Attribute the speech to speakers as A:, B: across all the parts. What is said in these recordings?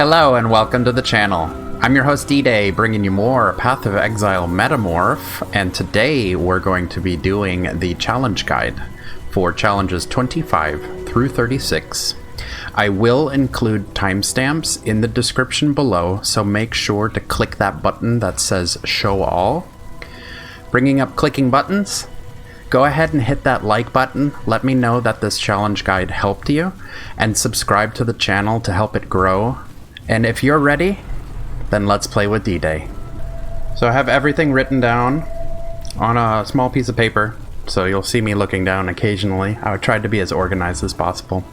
A: Hello and welcome to the channel. I'm your host D-Day, bringing you more Path of Exile Metamorph, and today we're going to be doing the challenge guide for challenges 25 through 36. I will include timestamps in the description below, so make sure to click that button that says Show All. Bringing up clicking buttons, go ahead and hit that like button, let me know that this challenge guide helped you, and subscribe to the channel to help it grow. And if you're ready, then let's play with D-Day. So I have everything written down on a small piece of paper, so you'll see me looking down occasionally. I tried to be as organized as possible.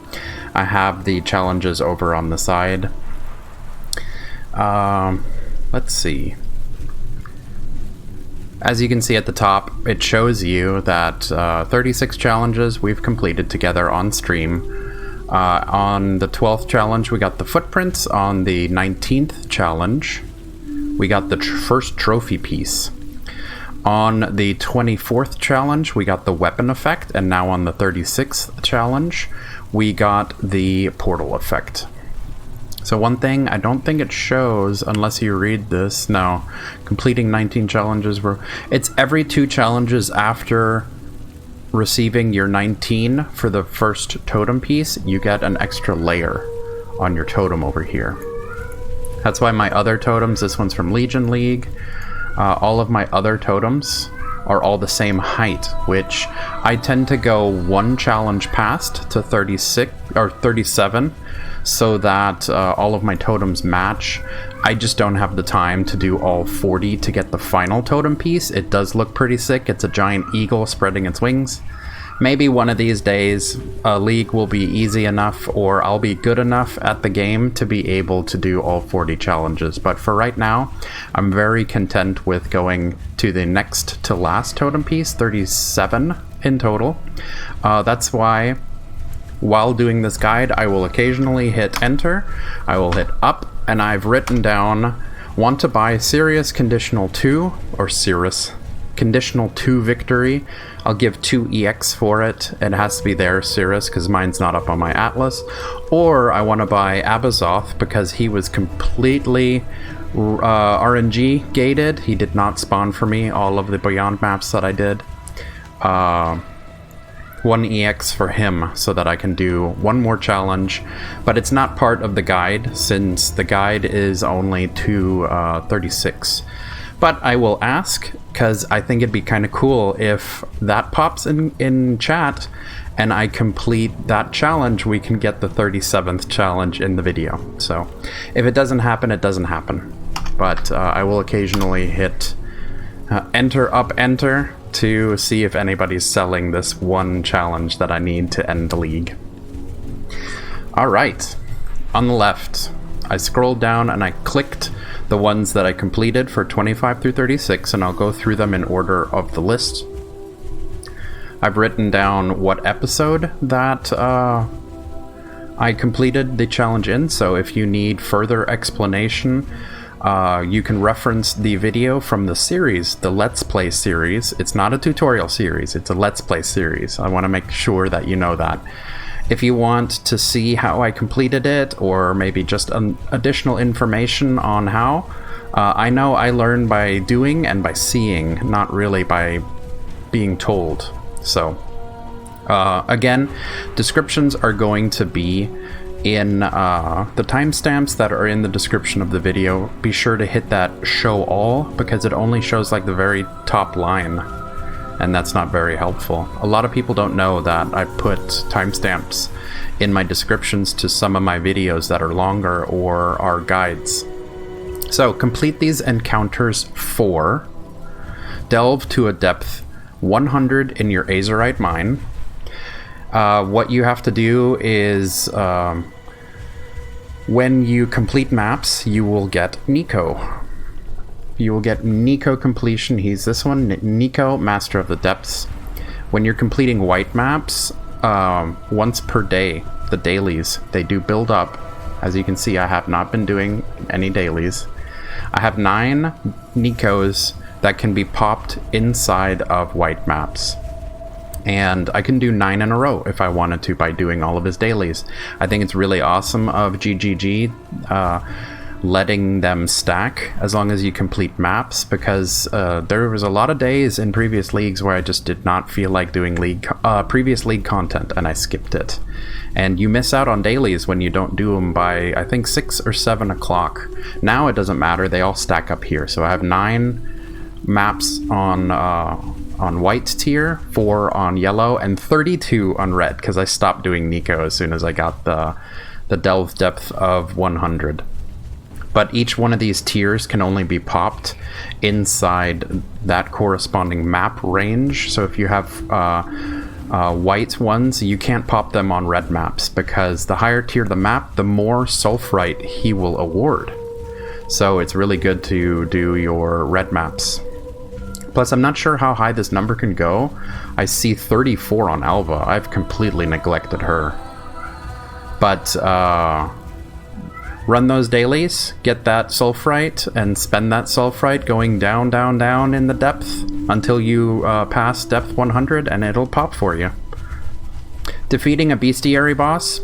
A: I have the challenges over on the side. Let's see. As you can see at the top, it shows you that 36 challenges we've completed together on stream. On the 12th challenge, we got the footprints. On the 19th challenge, we got the first trophy piece. On the 24th challenge, we got the weapon effect. And now on the 36th challenge, we got the portal effect. So one thing, I don't think it shows unless you read this. No, completing 19 challenges. It's every 2 challenges after receiving your 19 for the first totem piece, you get an extra layer on your totem over here. That's why my other totems, this one's from Legion League, all of my other totems are all the same height, which I tend to go one challenge past to 36 or 37 so that all of my totems match. I just don't have the time to do all 40 to get the final totem piece. It does look pretty sick. It's a giant eagle spreading its wings. Maybe one of these days a league will be easy enough, or I'll be good enough at the game to be able to do all 40 challenges. But for right now, I'm very content with going to the next to last totem piece, 37 in total. That's why while doing this guide, I will occasionally hit enter, I will hit up, and I've written down, want to buy Sirius Conditional 2, or Cirrus Conditional 2 Victory. I'll give 2 EX for it. It has to be there, Cirrus, because mine's not up on my Atlas. Or I want to buy Abazoth because he was completely RNG gated. He did not spawn for me all of the Beyond maps that I did. 1 EX for him so that I can do one more challenge, but it's not part of the guide since the guide is only to 36. But I will ask, because I think it'd be kind of cool if that pops in chat and I complete that challenge, we can get the 37th challenge in the video. So if it doesn't happen, it doesn't happen. But I will occasionally hit enter, up, enter, to see if anybody's selling this one challenge that I need to end the league. Alright, on the left, I scrolled down and I clicked the ones that I completed for 25 through 36, and I'll go through them in order of the list. I've written down what episode that I completed the challenge in, so if you need further explanation, you can reference the video from the series, the Let's Play series. It's not a tutorial series, it's a Let's Play series. I want to make sure that you know that. If you want to see how I completed it, or maybe just additional information on how, I know I learn by doing and by seeing, not really by being told. So, again, descriptions are going to be in the timestamps that are in the description of the video. Be sure to hit that show all, because it only shows like the very top line, and that's not very helpful. A lot of people don't know that I put timestamps in my descriptions to some of my videos that are longer or are guides. So complete these encounters 4. Delve to a depth 100 in your Azerite mine. What you have to do is, when you complete maps, you will get Niko. You will get Niko completion. He's this one, Niko, Master of the Depths. When you're completing white maps, once per day, the dailies, they do build up. As you can see, I have not been doing any dailies. I have 9 Nikos that can be popped inside of white maps. And I can do 9 in a row if I wanted to by doing all of his dailies. I think it's really awesome of GGG letting them stack as long as you complete maps, because there was a lot of days in previous leagues where I just did not feel like doing previous league content, and I skipped it. And you miss out on dailies when you don't do them by, I think, 6 or 7 o'clock. Now it doesn't matter, they all stack up here. So I have 9 maps on white tier, 4 on yellow, and 32 on red, because I stopped doing Niko as soon as I got the delve depth of 100. But each one of these tiers can only be popped inside that corresponding map range. So if you have white ones, you can't pop them on red maps, because the higher tier the map, the more sulfurite he will award. So it's really good to do your red maps. Plus, I'm not sure how high this number can go. I see 34 on Alva. I've completely neglected her. But run those dailies, get that sulfurite, and spend that sulfurite going down, down, down in the depth until you pass depth 100, and it'll pop for you. Defeating a Bestiary boss,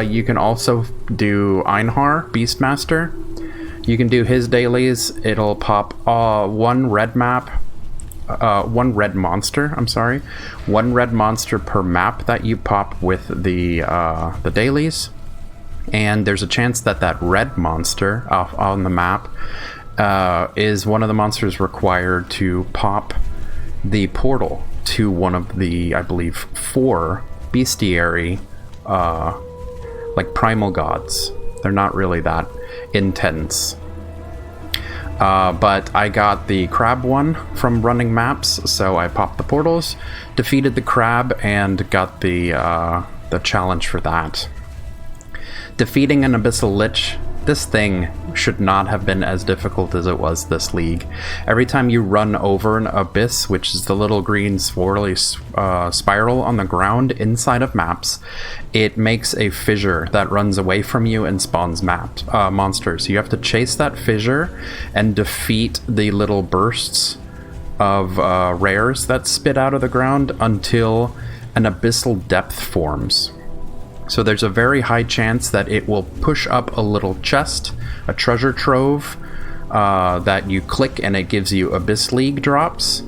A: you can also do Einhar, Beastmaster. You can do his dailies. It'll pop one red monster, one red monster per map that you pop with the dailies. And there's a chance that red monster on the map is one of the monsters required to pop the portal to one of the, I believe, 4 Bestiary, like primal gods. They're not really that intense. But I got the crab one from running maps, so I popped the portals, defeated the crab, and got the challenge for that. Defeating an Abyssal Lich, this thing should not have been as difficult as it was this league. Every time you run over an abyss, which is the little green swirly spiral on the ground inside of maps, it makes a fissure that runs away from you and spawns monsters. You have to chase that fissure and defeat the little bursts of rares that spit out of the ground until an abyssal depth forms. So there's a very high chance that it will push up a little chest, a treasure trove, that you click and it gives you Abyss League drops.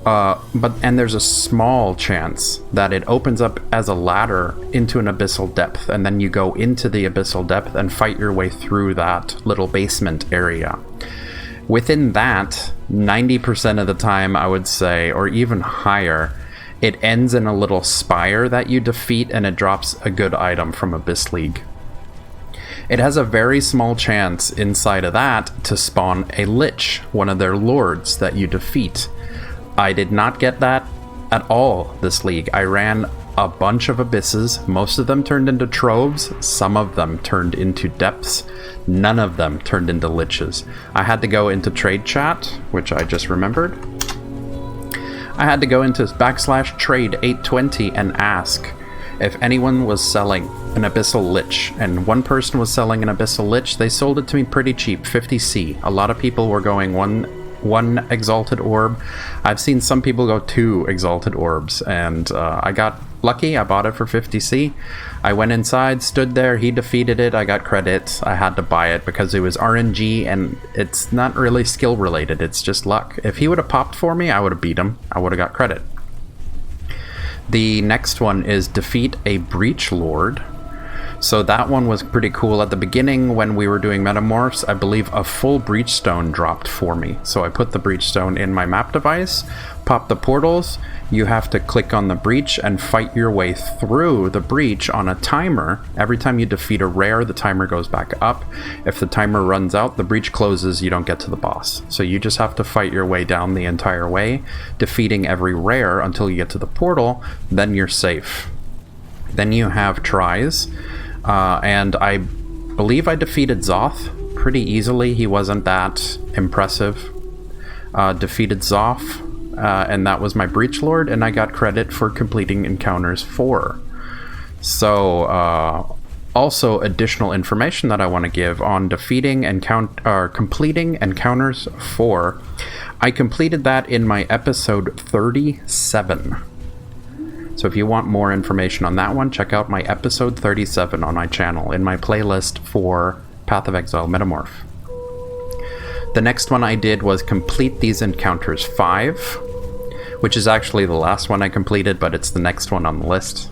A: And there's a small chance that it opens up as a ladder into an abyssal depth, and then you go into the abyssal depth and fight your way through that little basement area. Within that, 90% of the time, I would say, or even higher, it ends in a little spire that you defeat, and it drops a good item from Abyss League. It has a very small chance inside of that to spawn a Lich, one of their lords that you defeat. I did not get that at all this league. I ran a bunch of abysses. Most of them turned into troves. Some of them turned into depths. None of them turned into liches. I had to go into trade chat, which I just remembered. I had to go into /trade 820 and ask if anyone was selling an Abyssal Lich, and one person was selling an Abyssal Lich. They sold it to me pretty cheap, 50C. A lot of people were going one Exalted Orb. I've seen some people go 2 Exalted Orbs, and I got lucky. I bought it for 50C. I went inside, stood there, he defeated it, I got credits. I had to buy it because it was RNG, and it's not really skill related, it's just luck. If he would have popped for me, I would have beat him. I would have got credit. The next one is defeat a Breach Lord. So that one was pretty cool. At the beginning, when we were doing Metamorphs, I believe a full Breachstone dropped for me. So I put the Breachstone in my map device, pop the portals. You have to click on the breach and fight your way through the breach on a timer. Every time you defeat a rare, the timer goes back up. If the timer runs out, the breach closes, you don't get to the boss. So you just have to fight your way down the entire way, defeating every rare until you get to the portal, then you're safe. Then you have tries. And I believe I defeated Zoth pretty easily. He wasn't that impressive. Defeated Zoth, and that was my Breach Lord, and I got credit for completing Encounters 4. So, also additional information that I want to give on defeating and completing Encounters 4. I completed that in my episode 37. So if you want more information on that one, check out my episode 37 on my channel in my playlist for Path of Exile Metamorph. The next one I did was complete these encounters 5, which is actually the last one I completed, but it's the next one on the list.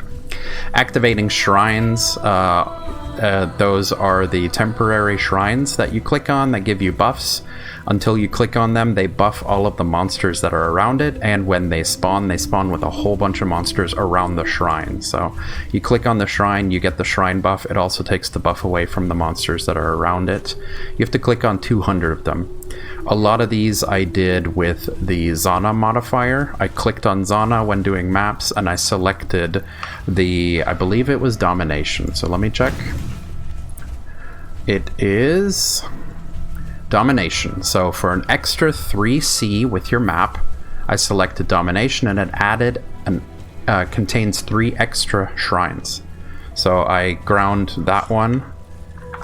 A: Activating shrines, those are the temporary shrines that you click on that give you buffs. Until you click on them, they buff all of the monsters that are around it, and when they spawn with a whole bunch of monsters around the shrine. So you click on the shrine, you get the shrine buff. It also takes the buff away from the monsters that are around it. You have to click on 200 of them. A lot of these I did with the Zana modifier. I clicked on Zana when doing maps, and I selected the, I believe it was Domination. So let me check. It is Domination. So for an extra 3C with your map, I selected Domination, and it added and contains 3 extra shrines. So I ground that one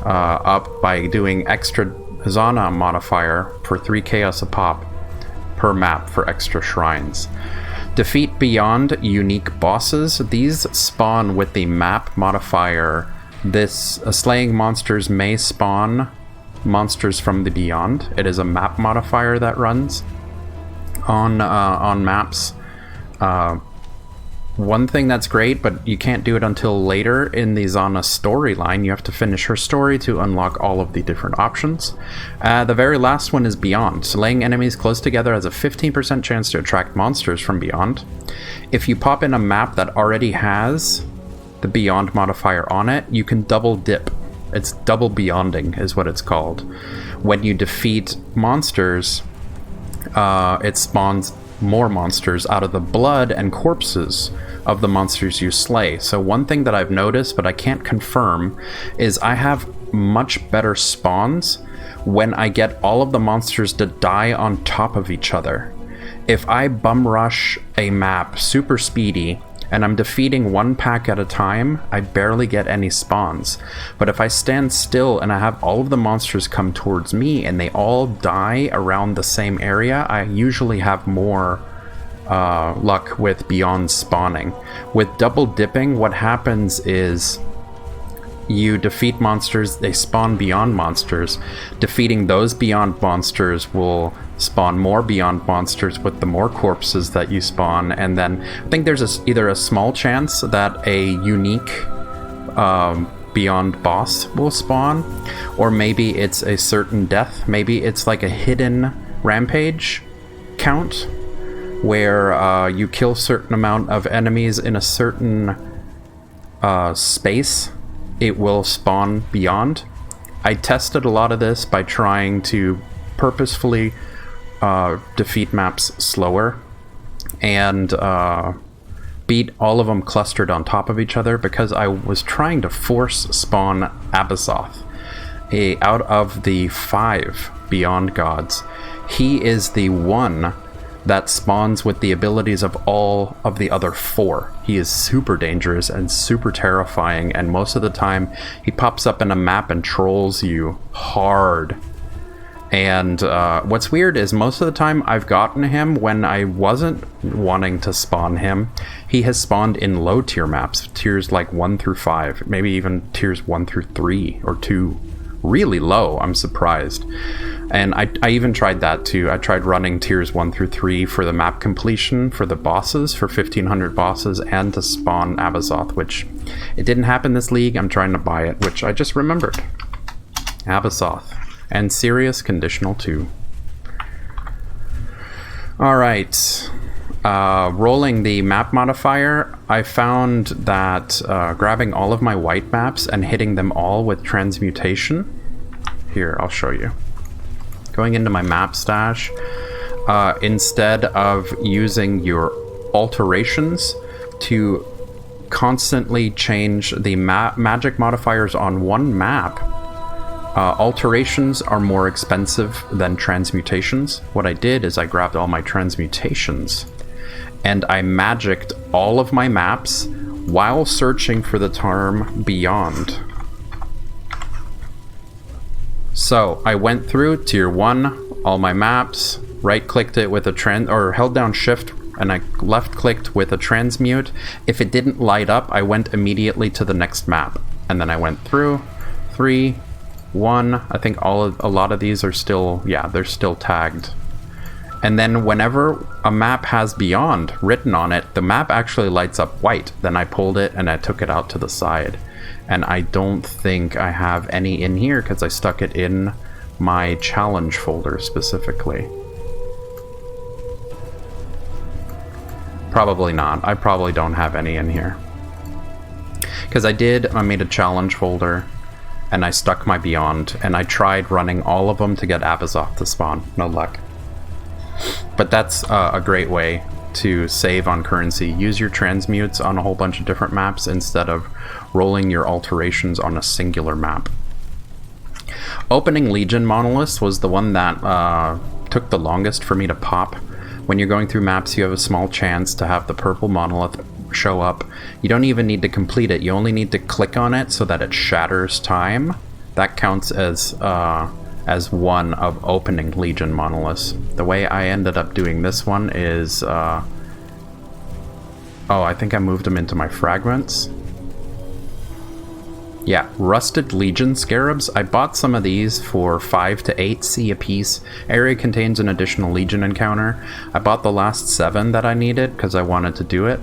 A: up by doing extra Zana modifier for 3 chaos a pop per map for extra shrines. Defeat beyond unique bosses. These spawn with the map modifier. This slaying monsters may spawn monsters from the beyond. It is a map modifier that runs on maps. One thing that's great, but you can't do it until later in the Zana storyline. You have to finish her story to unlock all of the different options. The very last one is Beyond. Slaying enemies close together has a 15% chance to attract monsters from beyond. If you pop in a map that already has the Beyond modifier on it, you can double dip. It's double beyonding is what it's called. When you defeat monsters, it spawns more monsters out of the blood and corpses of the monsters you slay. So one thing that I've noticed, but I can't confirm, is I have much better spawns when I get all of the monsters to die on top of each other. If I bum rush a map super speedy and I'm defeating one pack at a time, I barely get any spawns. But if I stand still and I have all of the monsters come towards me and they all die around the same area, I usually have more luck with beyond spawning. With double dipping, what happens is you defeat monsters, they spawn beyond monsters. Defeating those beyond monsters will spawn more beyond monsters with the more corpses that you spawn, and then I think there's either a small chance that a unique beyond boss will spawn, or maybe it's a certain death. Maybe it's like a hidden rampage count where you kill a certain amount of enemies in a certain space, it will spawn beyond. I tested a lot of this by trying to purposefully defeat maps slower and beat all of them clustered on top of each other, because I was trying to force spawn Abyssoth. Out of the 5 beyond gods, he is the one that spawns with the abilities of all of the other 4. He is super dangerous and super terrifying, and most of the time he pops up in a map and trolls you hard. And what's weird is most of the time I've gotten him when I wasn't wanting to spawn him. He has spawned in low tier maps, tiers like 1 through 5, maybe even tiers 1 through 3 or 2. Really low, I'm surprised. And I even tried that too. I tried running tiers 1 through 3 for the map completion for the bosses, for 1500 bosses, and to spawn Abyssoth, which it didn't happen this league. I'm trying to buy it, which I just remembered. Abyssoth. And Sirius Conditional 2. Alright. Rolling the map modifier, I found that grabbing all of my white maps and hitting them all with transmutation. Here, I'll show you. Going into my map stash, instead of using your alterations to constantly change the magic modifiers on one map, alterations are more expensive than transmutations. What I did is I grabbed all my transmutations and I magicked all of my maps while searching for the term beyond. So I went through tier 1, all my maps, right-clicked it with a held down shift and I left-clicked with a transmute. If it didn't light up, I went immediately to the next map. And then I went through 3, 1. I think a lot of these are still, yeah, they're still tagged. And then whenever a map has Beyond written on it, the map actually lights up white. Then I pulled it and I took it out to the side. And I don't think I have any in here because I stuck it in my challenge folder specifically. Probably not. I probably don't have any in here. Because I made a challenge folder and I stuck my Beyond and I tried running all of them to get Abyss to spawn. No luck. But that's a great way to save on currency. Use your transmutes on a whole bunch of different maps instead of rolling your alterations on a singular map. Opening Legion Monoliths was the one that took the longest for me to pop. When you're going through maps, you have a small chance to have the purple monolith show up. You don't even need to complete it. You only need to click on it so that it shatters time. That counts as one of opening Legion Monoliths. The way I ended up doing this one is... oh, I think I moved them into my fragments. Yeah, Rusted Legion Scarabs. I bought some of these for 5 to 8 C a piece. Area contains an additional Legion encounter. I bought the last 7 that I needed because I wanted to do it.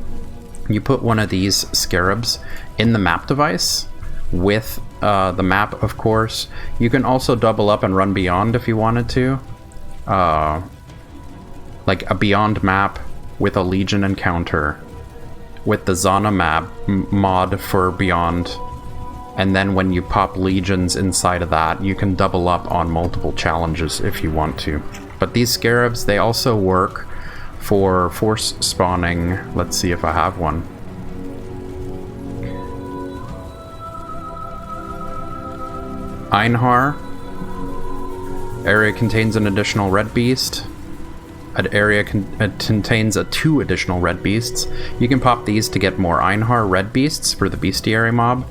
A: You put one of these Scarabs in the map device with the map, of course. You can also double up and run Beyond if you wanted to. Like a Beyond map with a Legion encounter with the Zana map mod for Beyond. And then when you pop legions inside of that, you can double up on multiple challenges if you want to. But these scarabs, they also work for force spawning. Let's see if I have one. Einhar. Area contains an additional red beast. An area contains 2 additional red beasts. You can pop these to get more Einhar red beasts for the Bestiary mob.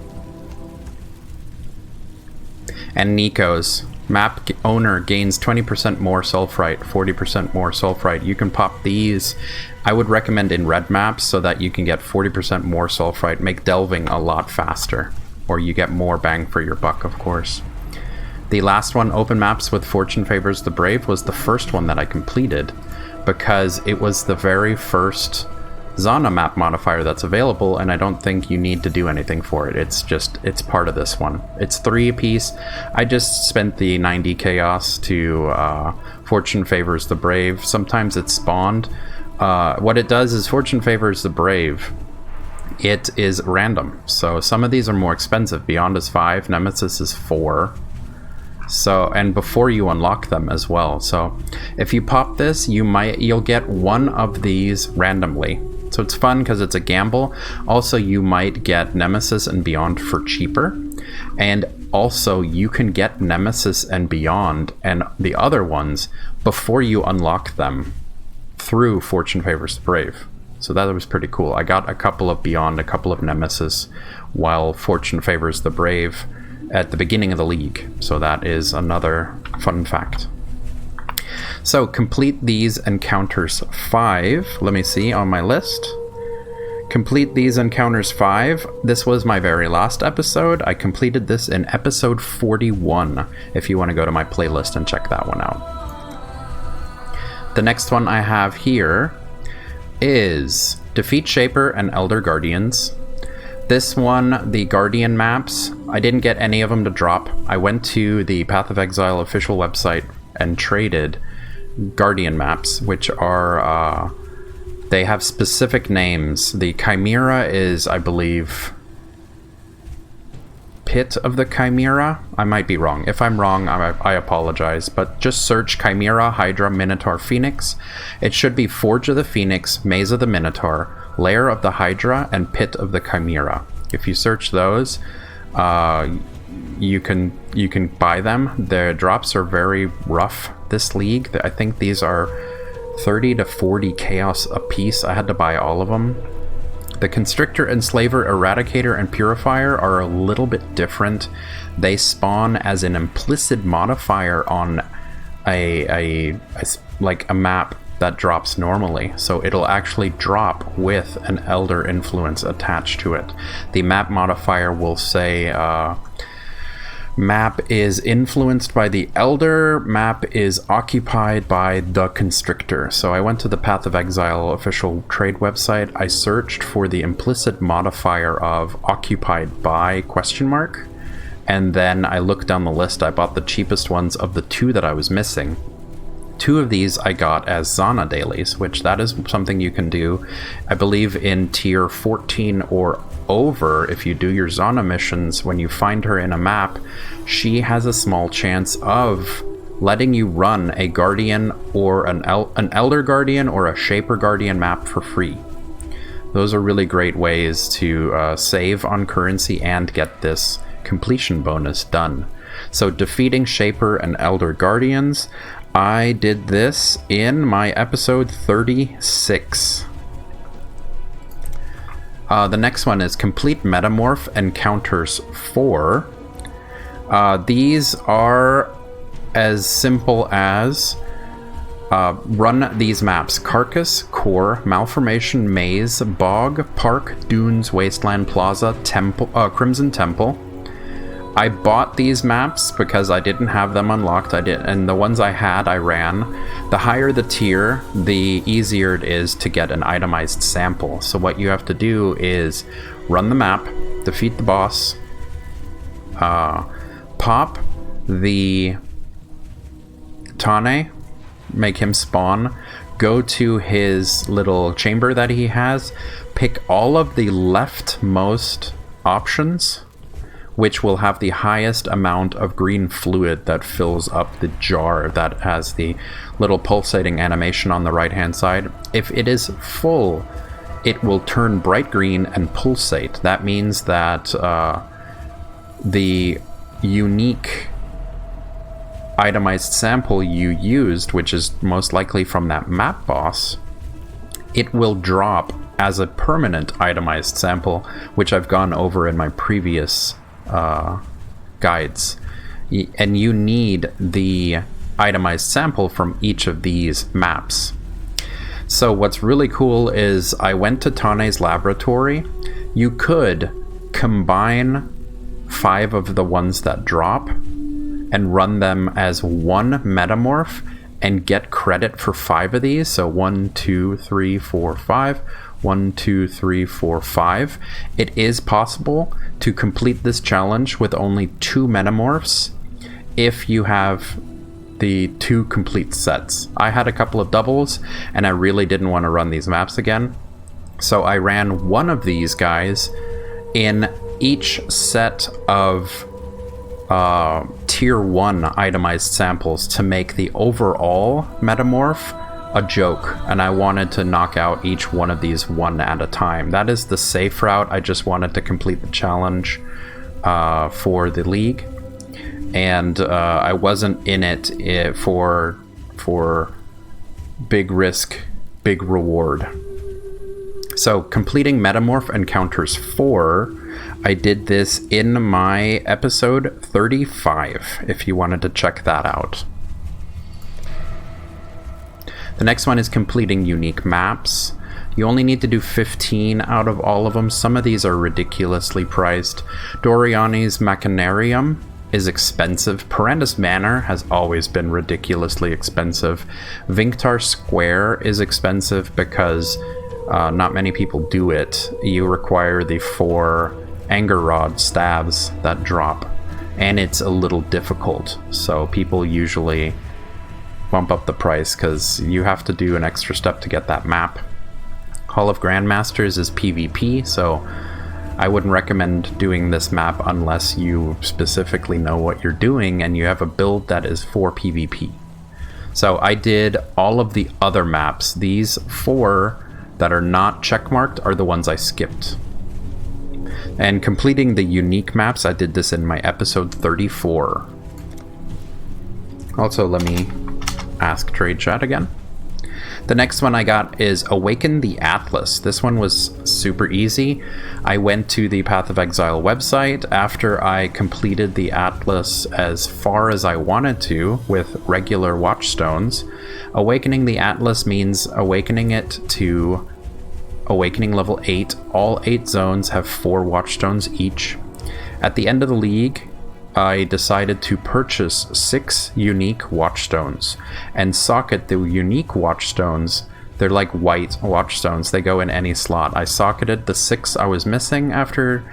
A: And Niko's. Map owner gains 20% more sulfurite, 40% more sulfurite. You can pop these. I would recommend in red maps so that you can get 40% more sulfurite. Make delving a lot faster. Or you get more bang for your buck, of course. The last one, Open Maps with Fortune Favors the Brave, was the first one that I completed because it was the very first Zana map modifier that's available, and I don't think you need to do anything for it. It's part of this one. It's 3 apiece. I just spent the 90 chaos to Fortune Favors the Brave. Sometimes it's spawned. What it does is Fortune Favors the Brave. It is random. So some of these are more expensive. Beyond is 5, Nemesis is 4. So, and before you unlock them as well. So if you pop this, you'll get one of these randomly. So it's fun because it's a gamble. Also, you might get Nemesis and Beyond for cheaper. And also, you can get Nemesis and Beyond and the other ones before you unlock them through Fortune Favors the Brave. So that was pretty cool. I got a couple of Beyond, a couple of Nemesis, while Fortune Favors the Brave at the beginning of the league. So that is another fun fact. So complete these encounters 5. Let me see on my list. Complete these encounters 5. This was my very last episode. I completed this in episode 41, if you want to go to my playlist and check that one out. The next one I have here is Defeat Shaper and Elder Guardians. This one, the Guardian maps, I didn't get any of them to drop. I went to the Path of Exile official website and traded Guardian maps, which are, they have specific names. The Chimera is, I believe, Pit of the Chimera. I might be wrong. If I'm wrong, I apologize, but just search Chimera, Hydra, Minotaur, Phoenix. It should be Forge of the Phoenix, Maze of the Minotaur, Lair of the Hydra, and Pit of the Chimera. If you search those, you can buy them. The drops are very rough this league. I think these are 30 to 40 chaos a piece. I had to buy all of them. The Constrictor, Enslaver, Eradicator, and Purifier are a little bit different. They spawn as an implicit modifier on a map that drops normally, so it'll actually drop with an Elder influence attached to it. The map modifier will say map is influenced by the Elder, map is occupied by the Constrictor. So I went to the Path of Exile official trade website, I searched for the implicit modifier of occupied by ? And then I looked down the list. I bought the cheapest ones of the 2 that I was missing. 2 of these I got as Zana dailies, which that is something you can do. I believe in tier 14 or over, if you do your Zana missions, when you find her in a map, she has a small chance of letting you run a Guardian or an Elder Guardian or a Shaper Guardian map for free. Those are really great ways to save on currency and get this completion bonus done. So defeating Shaper and Elder Guardians, I did this in my episode 36. The next one is Complete Metamorph Encounters 4. These are as simple as run these maps: Carcass, Core, Malformation, Maze, Bog, Park, Dunes, Wasteland, Plaza, Temple, Crimson Temple. I bought these maps because I didn't have them unlocked. And the ones I had, I ran. The higher the tier, the easier it is to get an itemized sample. So what you have to do is run the map, defeat the boss, pop the Tane, make him spawn, go to his little chamber that he has, pick all of the leftmost options, which will have the highest amount of green fluid that fills up the jar that has the little pulsating animation on the right hand side. If it is full, it will turn bright green and pulsate. That means that the unique itemized sample you used, which is most likely from that map boss, it will drop as a permanent itemized sample, which I've gone over in my previous guides. And you need the itemized sample from each of these maps. So what's really cool is I went to Tane's laboratory. You could combine 5 of the ones that drop and run them as one metamorph and get credit for 5 of these. So 1, 2, 3, 4, 5. 1, 2, 3, 4, 5. It is possible to complete this challenge with only 2 metamorphs if you have the 2 complete sets. I had a couple of doubles and I really didn't want to run these maps again, so I ran one of these guys in each set of tier 1 itemized samples to make the overall metamorph a joke, and I wanted to knock out each one of these one at a time. That is the safe route. I just wanted to complete the challenge for the league, and I wasn't in it for big risk, big reward. So completing Metamorph Encounters 4, I did this in my episode 35, if you wanted to check that out. The next one is completing unique maps. You only need to do 15 out of all of them. Some of these are ridiculously priced. Doriani's Machinarium is expensive. Parandus Manor has always been ridiculously expensive. Vinctar Square is expensive because not many people do it. You require the 4 Anger Rod stabs that drop, and it's a little difficult, so people usually bump up the price because you have to do an extra step to get that map. Hall of Grandmasters is PvP, so I wouldn't recommend doing this map unless you specifically know what you're doing and you have a build that is for PvP. So I did all of the other maps. These 4 that are not checkmarked are the ones I skipped. And completing the unique maps, I did this in my episode 34. Also, let me ask trade chat again. The next one I got is Awaken the Atlas. This one was super easy. I went to the Path of Exile website after I completed the Atlas as far as I wanted to with regular Watchstones. Awakening the Atlas means awakening it to Awakening level 8. All 8 zones have 4 Watchstones each. At the end of the league, I decided to purchase 6 unique Watchstones and socket the unique Watchstones. They're like white Watchstones. They go in any slot. I socketed the 6 I was missing after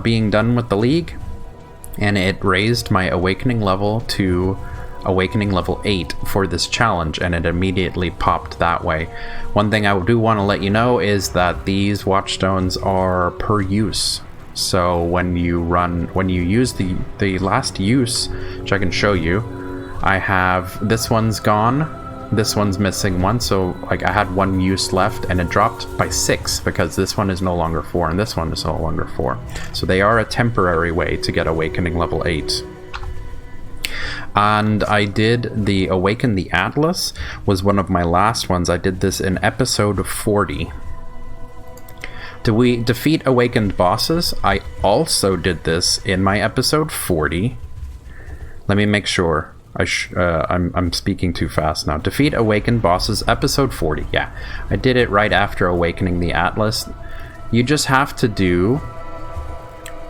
A: being done with the league, and it raised my Awakening level to Awakening level 8 for this challenge, and it immediately popped that way. One thing I do want to let you know is that these Watchstones are per use. So when you use the last use, which I can show you, I have, this one's gone, this one's missing one, so like I had 1 use left, and it dropped by 6 because this one is no longer 4 and this one is no longer 4. So they are a temporary way to get Awakening level 8. And I did the Awaken the Atlas, was one of my last ones. I did this in episode 40. Do we defeat awakened bosses? I also did this in my episode 40. Let me make sure. I'm speaking too fast now. Defeat awakened bosses, episode 40. Yeah, I did it right after Awakening the Atlas. You just have to do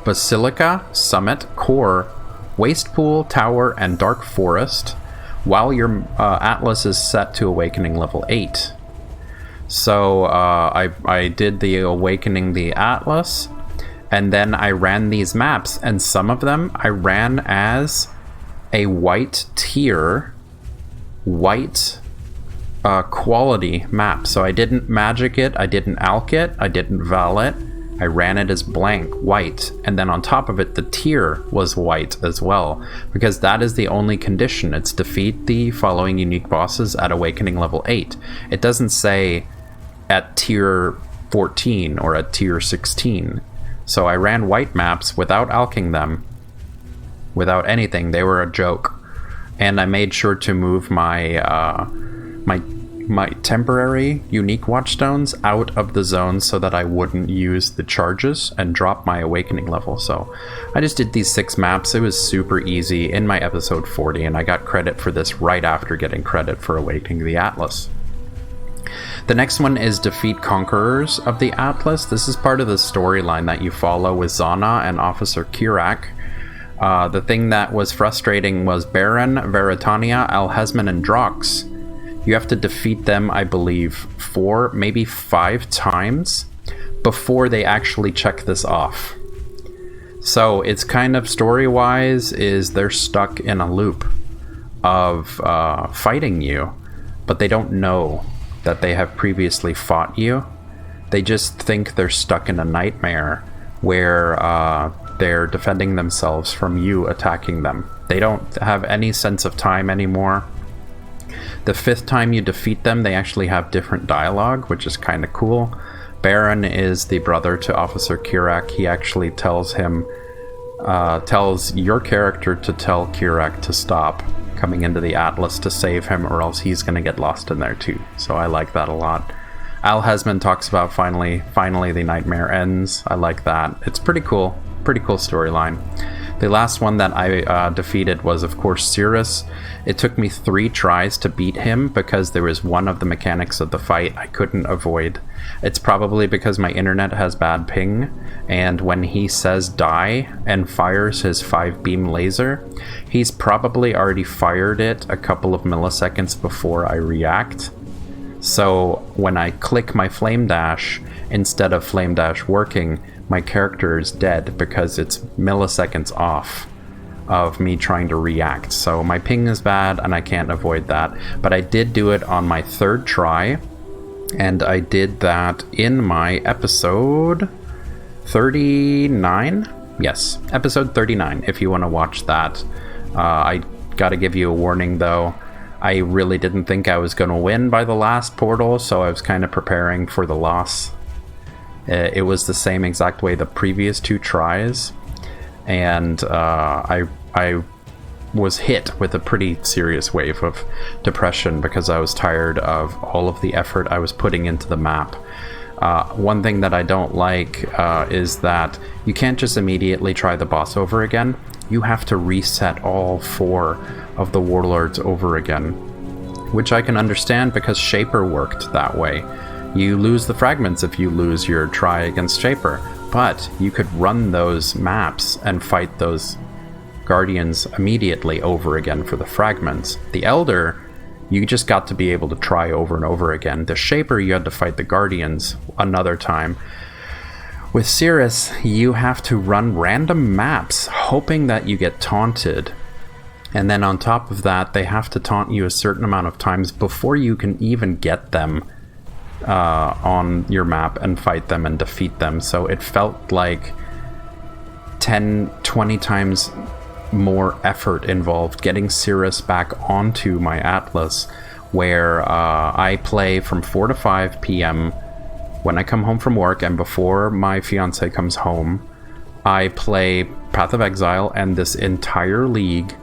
A: Basilica, Summit, Core, Waste Pool, Tower, and Dark Forest while your Atlas is set to Awakening level 8. So I did the Awakening the Atlas, and then I ran these maps, and some of them I ran as a white tier, white quality map. So I didn't magic it, I didn't alch it, I didn't val it. I ran it as blank, white, and then on top of it, the tier was white as well, because that is the only condition. It's defeat the following unique bosses at Awakening level 8. It doesn't say at tier 14 or at tier 16. So I ran white maps without alching them, without anything. They were a joke. And I made sure to move my my temporary unique Watchstones out of the zone so that I wouldn't use the charges and drop my Awakening level. So I just did these 6 maps. It was super easy in my episode 40, and I got credit for this right after getting credit for Awakening the Atlas. The next one is Defeat Conquerors of the Atlas. This is part of the storyline that you follow with Zana and Officer Kirak. The thing that was frustrating was Baron, Veritania, Alhesman, and Drox. You have to defeat them, I believe, 4, maybe 5 times before they actually check this off. So it's kind of story-wise is they're stuck in a loop of fighting you, but they don't know that they have previously fought you. They just think they're stuck in a nightmare where they're defending themselves from you attacking them. They don't have any sense of time anymore. The 5th time you defeat them, they actually have different dialogue, which is kind of cool. Baron is the brother to Officer Kirak. He actually tells your character to tell Kirak to stop coming into the Atlas to save him, or else he's going to get lost in there too. So I like that a lot. Alhesman talks about finally the nightmare ends. I like that. It's pretty cool storyline. The last one that I defeated was, of course, Cirrus. It took me 3 tries to beat him because there was one of the mechanics of the fight I couldn't avoid. It's probably because my internet has bad ping, and when he says die and fires his 5-beam laser, he's probably already fired it a couple of milliseconds before I react. So when I click my flame dash, instead of flame dash working, my character is dead because it's milliseconds off of me trying to react. So my ping is bad and I can't avoid that. But I did do it on my 3rd try, and I did that in my episode 39? Yes, episode 39, if you want to watch that. I gotta give you a warning though. I really didn't think I was gonna win by the last portal, so I was kind of preparing for the loss. It was the same exact way the previous 2 tries, and I was hit with a pretty serious wave of depression because I was tired of all of the effort I was putting into the map. One thing that I don't like is that you can't just immediately try the boss over again. You have to reset all 4 of the warlords over again, which I can understand because Shaper worked that way. You lose the fragments if you lose your try against Shaper, but you could run those maps and fight those Guardians immediately over again for the fragments. The Elder, you just got to be able to try over and over again. The Shaper, you had to fight the Guardians another time. With Cirrus, you have to run random maps, hoping that you get taunted. And then on top of that, they have to taunt you a certain amount of times before you can even get them on your map and fight them and defeat them. So it felt like 10, 20 times more effort involved getting Cirrus back onto my Atlas, where I play from 4 to 5 p.m. when I come home from work, and before my fiance comes home, I play Path of Exile, and this entire league,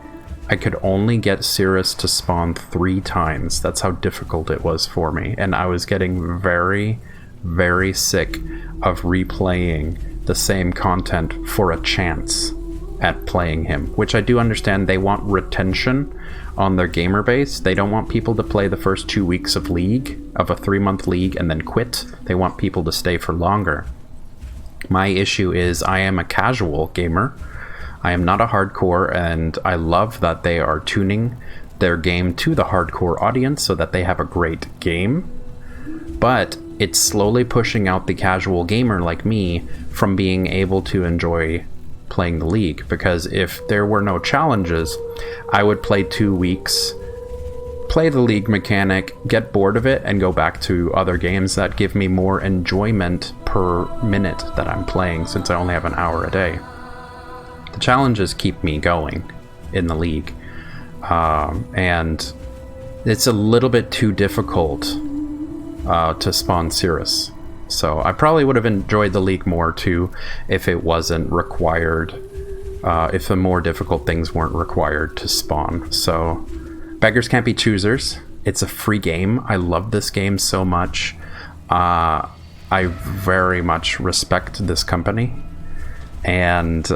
A: I could only get Cirrus to spawn 3 times. That's how difficult it was for me, and I was getting very, very sick of replaying the same content for a chance at playing him, which I do understand. They want retention on their gamer base. They don't want people to play the first 2 weeks of league, of a 3-month league, and then quit. They want people to stay for longer. My issue is I am a casual gamer. I am not a hardcore, and I love that they are tuning their game to the hardcore audience so that they have a great game. But it's slowly pushing out the casual gamer like me from being able to enjoy playing the league, because if there were no challenges, I would play 2 weeks, play the league mechanic, get bored of it, and go back to other games that give me more enjoyment per minute that I'm playing, since I only have an hour a day. The challenges keep me going in the league, and it's a little bit too difficult to spawn Cirrus. So I probably would have enjoyed the league more too if it wasn't required, if the more difficult things weren't required to spawn. So beggars can't be choosers. It's a free game. I love this game so much. I very much respect this company, and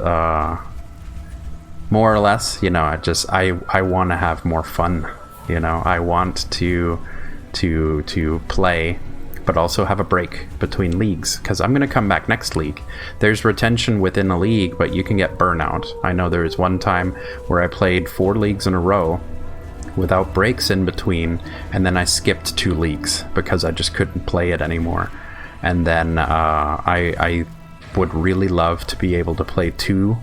A: more or less, you know, I want to have more fun. You know, I want to play, but also have a break between leagues, because I'm going to come back next league. There's retention within a league, but you can get burnout. I know there was one time where I played 4 leagues in a row without breaks in between, and then I skipped 2 leagues because I just couldn't play it anymore. And then I would really love to be able to play 2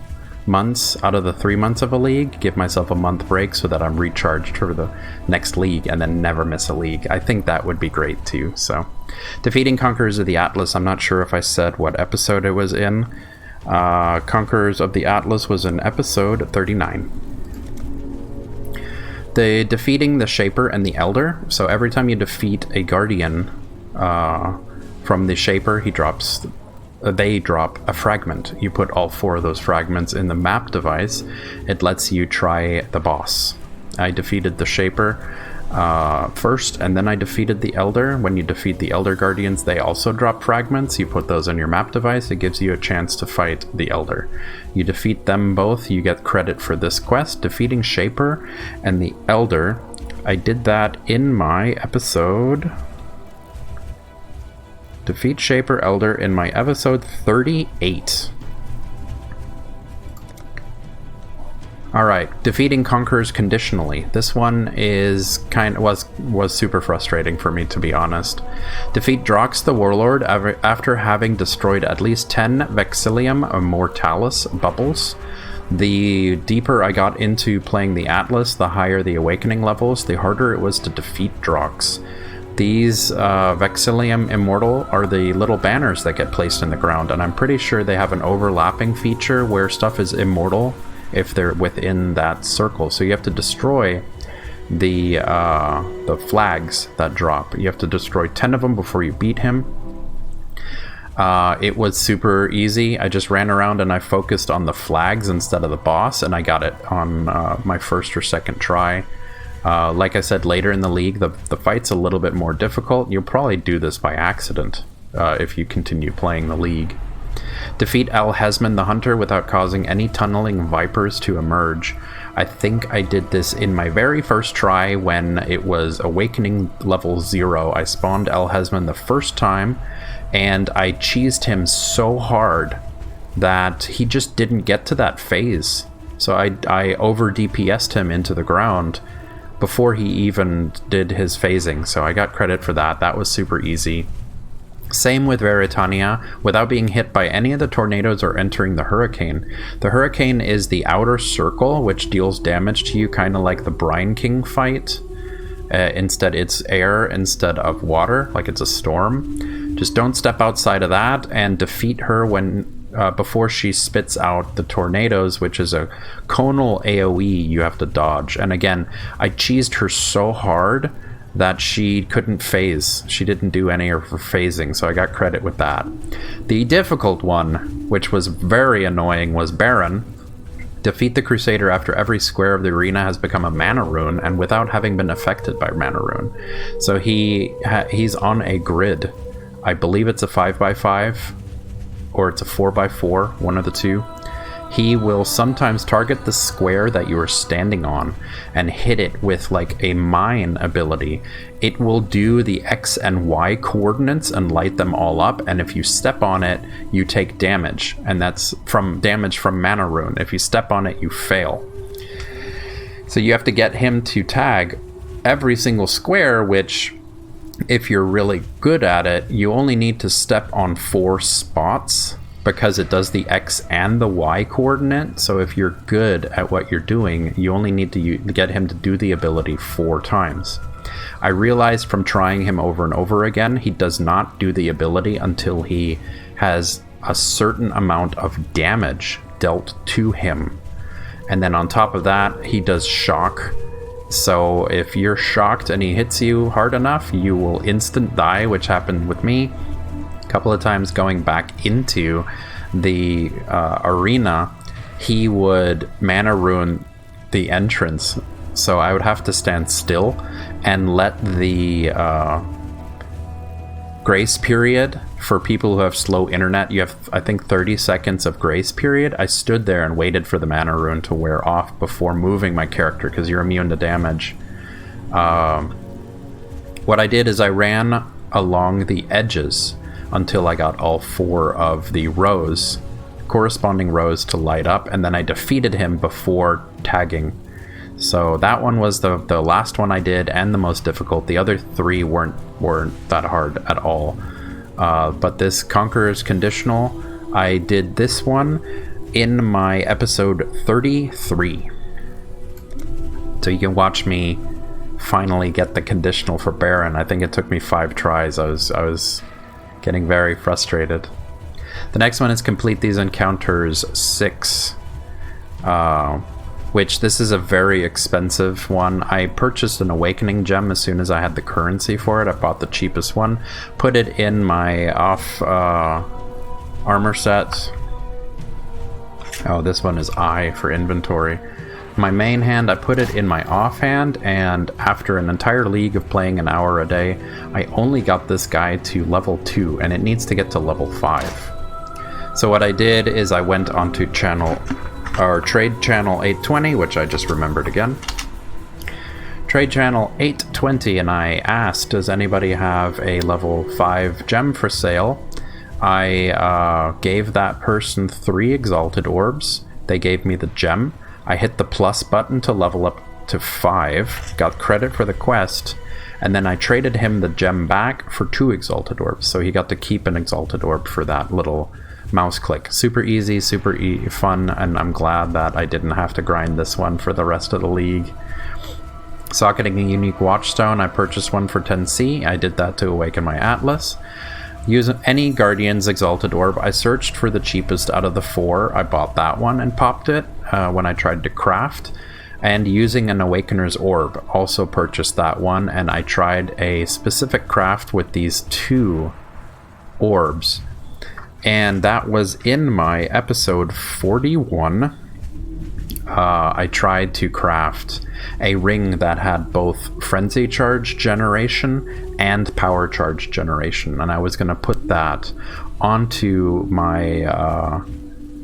A: months out of the 3 months of a league, give myself a month break so that I'm recharged for the next league, and then never miss a league. I think that would be great too. So defeating Conquerors of the Atlas, I'm not sure if I said what episode it was in. Conquerors of the Atlas was in episode 39. The defeating the Shaper and the Elder, so every time you defeat a Guardian from the Shaper, they drop a fragment. You put all 4 of those fragments in the map device. It lets you try the boss. I defeated the Shaper first, and then I defeated the Elder. When you defeat the Elder Guardians, they also drop fragments. You put those on your map device. It gives you a chance to fight the Elder. You defeat them both, you get credit for this quest. Defeating Shaper and the Elder, I did that in my episode... Defeat Shaper Elder in my episode 38. Alright, defeating Conquerors Conditionally. This one is was super frustrating for me, to be honest. Defeat Drox the Warlord after having destroyed at least 10 Vexillium Immortalis bubbles. The deeper I got into playing the Atlas, the higher the awakening levels, the harder it was to defeat Drox. These Vexillium Immortal are the little banners that get placed in the ground, and I'm pretty sure they have an overlapping feature where stuff is immortal if they're within that circle. So you have to destroy the flags that drop. You have to destroy 10 of them before you beat him. It was super easy. I just ran around and I focused on the flags instead of the boss, and I got it on my first or second try. Like I said, later in the league, the fight's a little bit more difficult. You'll probably do this by accident if you continue playing the league. Defeat Alhesman the Hunter without causing any tunneling vipers to emerge. I think I did this in my very first try when it was Awakening level 0. I spawned Alhesman the first time, and I cheesed him so hard that he just didn't get to that phase. So I over DPS'd him into the ground before he even did his phasing, so I got credit for that. That was super easy. Same with Veritania, without being hit by any of the tornadoes or entering the hurricane. The hurricane is the outer circle, which deals damage to you, kind of like the Brine King fight. Instead, it's air instead of water, like it's a storm. Just don't step outside of that and defeat her when before she spits out the tornadoes, which is a conal AoE you have to dodge. And again, I cheesed her so hard that she couldn't phase. She didn't do any of her phasing, so I got credit with that. The difficult one, which was very annoying, was Baron. Defeat the Crusader after every square of the arena has become a mana rune and without having been affected by mana rune. So he's on a grid. I believe it's a 5x5 or it's a 4x4, one of the two. He will sometimes target the square that you are standing on and hit it with like a mine ability. It will do the X and Y coordinates and light them all up, and if you step on it, you take damage, and that's from damage from mana rune. If you step on it, you fail. So you have to get him to tag every single square, which, if you're really good at it, you only need to step on 4 spots, because it does the X and the Y coordinate. So if you're good at what you're doing, you only need to get him to do the ability 4 times. I realized from trying him over and over again, he does not do the ability until he has a certain amount of damage dealt to him. And then on top of that, he does shock. So if you're shocked and he hits you hard enough, you will instant die, which happened with me couple of times. Going back into the arena, he would mana rune the entrance, so I would have to stand still and let the grace period for people who have slow internet. You have, I think, 30 seconds of grace period. I stood there and waited for the mana rune to wear off before moving my character, because you're immune to damage. What I did is I ran along the edges until I got all 4 of the corresponding rows to light up, and then I defeated him before tagging. So that one was the last one I did, and the most difficult. The other 3 weren't that hard at all. But this Conqueror's Conditional, I did this one in my episode 33. So you can watch me finally get the conditional for Baron. I think it took me 5 tries. I was getting very frustrated. The next one is complete these encounters 6, which this is a very expensive one. I purchased an Awakening gem as soon as I had the currency for it. I bought the cheapest one, put it in my off armor set. Oh, this one is I for inventory. My main hand, I put it in my offhand, and after an entire league of playing an hour a day, I only got this guy to level 2, and it needs to get to level 5. So what I did is I went onto trade channel 820, which I just remembered again. Trade channel 820, and I asked, does anybody have a level 5 gem for sale? I gave that person 3 exalted orbs. They gave me the gem. I hit the plus button to level up to 5, got credit for the quest, and then I traded him the gem back for 2 exalted orbs, so he got to keep an exalted orb for that little mouse click. Super easy, super fun, and I'm glad that I didn't have to grind this one for the rest of the league. Socketing a unique watchstone, I purchased one for 10C. I did that to awaken my Atlas. Use any Guardian's Exalted Orb. I searched for the cheapest out of the 4. I bought that one and popped it when I tried to craft. And using an Awakener's Orb, also purchased that one, and I tried a specific craft with these 2 orbs. And that was in my episode 41. I tried to craft a ring that had both frenzy charge generation and power charge generation, and I was going to put that onto my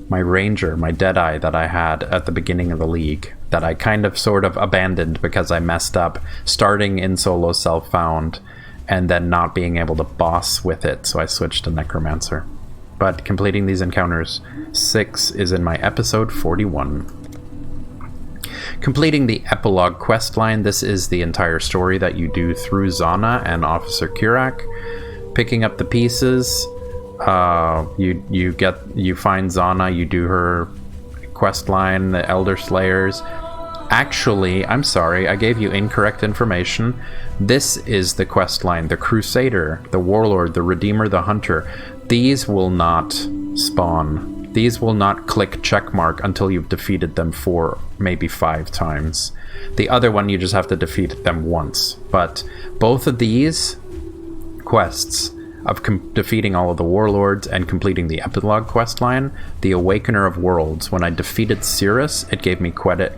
A: my ranger, my Deadeye that I had at the beginning of the league, that I kind of sort of abandoned because I messed up starting in solo self-found and then not being able to boss with it, so I switched to Necromancer. But completing these encounters 6 is in my episode 41. Completing the epilogue questline, this is the entire story that you do through Zana and Officer Kurak. Picking up the pieces, you find Zana, you do her questline, the Elder Slayers. Actually, I'm sorry, I gave you incorrect information. This is the questline: the Crusader, the Warlord, the Redeemer, the Hunter. These will not spawn. These will not click checkmark until you've defeated them 4, maybe 5 times. The other one, you just have to defeat them once. But both of these quests of defeating all of the warlords and completing the epilogue questline, the Awakener of Worlds, when I defeated Cirrus, it gave me credit.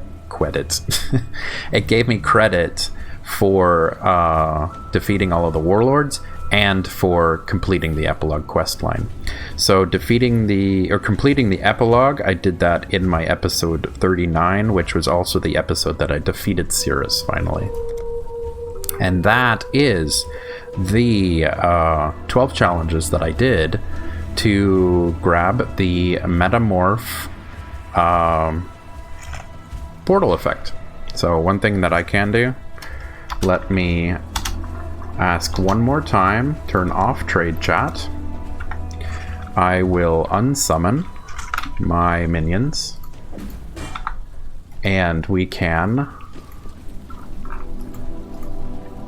A: It gave me credit for defeating all of the warlords and for completing the epilogue questline. So completing the epilogue, I did that in my episode 39, which was also the episode that I defeated Cirrus finally. And that is the 12 challenges that I did to grab the Metamorph portal effect. So one thing that I can do, let me ask one more time, turn off trade chat. I will unsummon my minions, and we can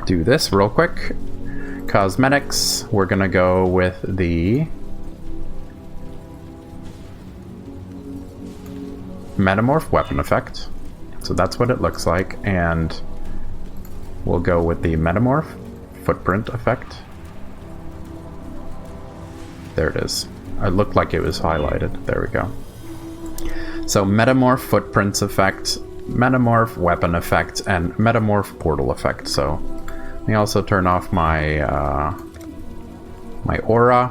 A: do this real quick. Cosmetics, we're gonna go with the Metamorph weapon effect. So that's what it looks like, and we'll go with the Metamorph footprint effect. There it is. It looked like it was highlighted. There we go. So Metamorph footprints effect, Metamorph weapon effect, and Metamorph portal effect. So let me also turn off my my aura.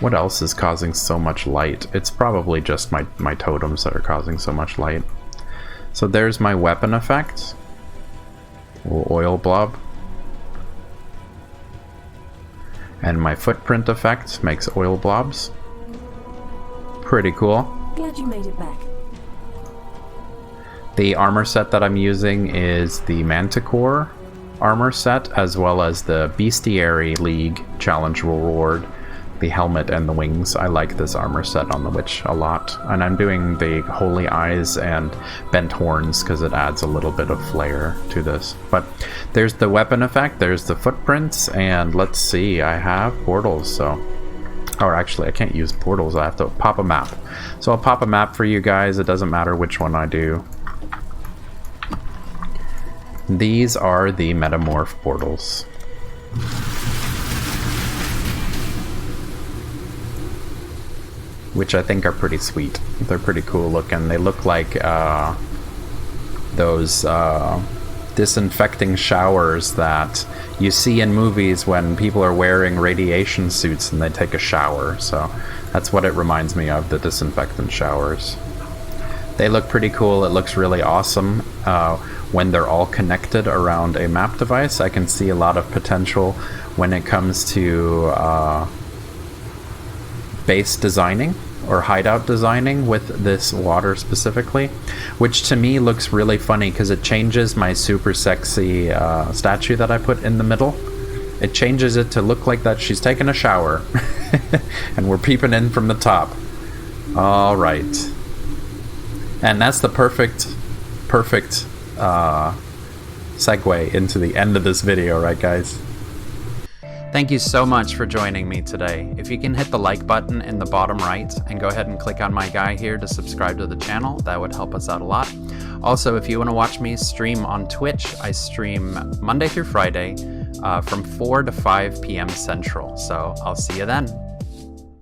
A: What else is causing so much light? It's probably just my totems that are causing so much light. So there's my weapon effect. Little oil blob. And my footprint effect makes oil blobs. Pretty cool.
B: Glad you made it back.
A: The armor set that I'm using is the Manticore armor set, as well as the Bestiary League challenge reward, the helmet and the wings. I like this armor set on the witch a lot. And I'm doing the Holy Eyes and Bent Horns because it adds a little bit of flair to this. But there's the weapon effect, there's the footprints, and let's see, I have portals, so... Or actually, I can't use portals, I have to pop a map. So I'll pop a map for you guys, it doesn't matter which one I do. These are the Metamorph portals. Which I think are pretty sweet. They're pretty cool looking. They look like those disinfecting showers that you see in movies when people are wearing radiation suits and they take a shower. So that's what it reminds me of, the disinfectant showers. They look pretty cool. It looks really awesome. When they're all connected around a map device, I can see a lot of potential when it comes to base designing or hideout designing with this water specifically, which to me looks really funny because it changes my super sexy statue that I put in the middle. It changes it to look like that she's taking a shower and we're peeping in from the top. All right. And that's the perfect segue into the end of this video, right guys? Thank you so much for joining me today. If you can hit the like button in the bottom right and go ahead and click on my guy here to subscribe to the channel, that would help us out a lot. Also, if you want to watch me stream on Twitch, I stream Monday through Friday from 4 to 5 p.m. Central. So I'll see you then.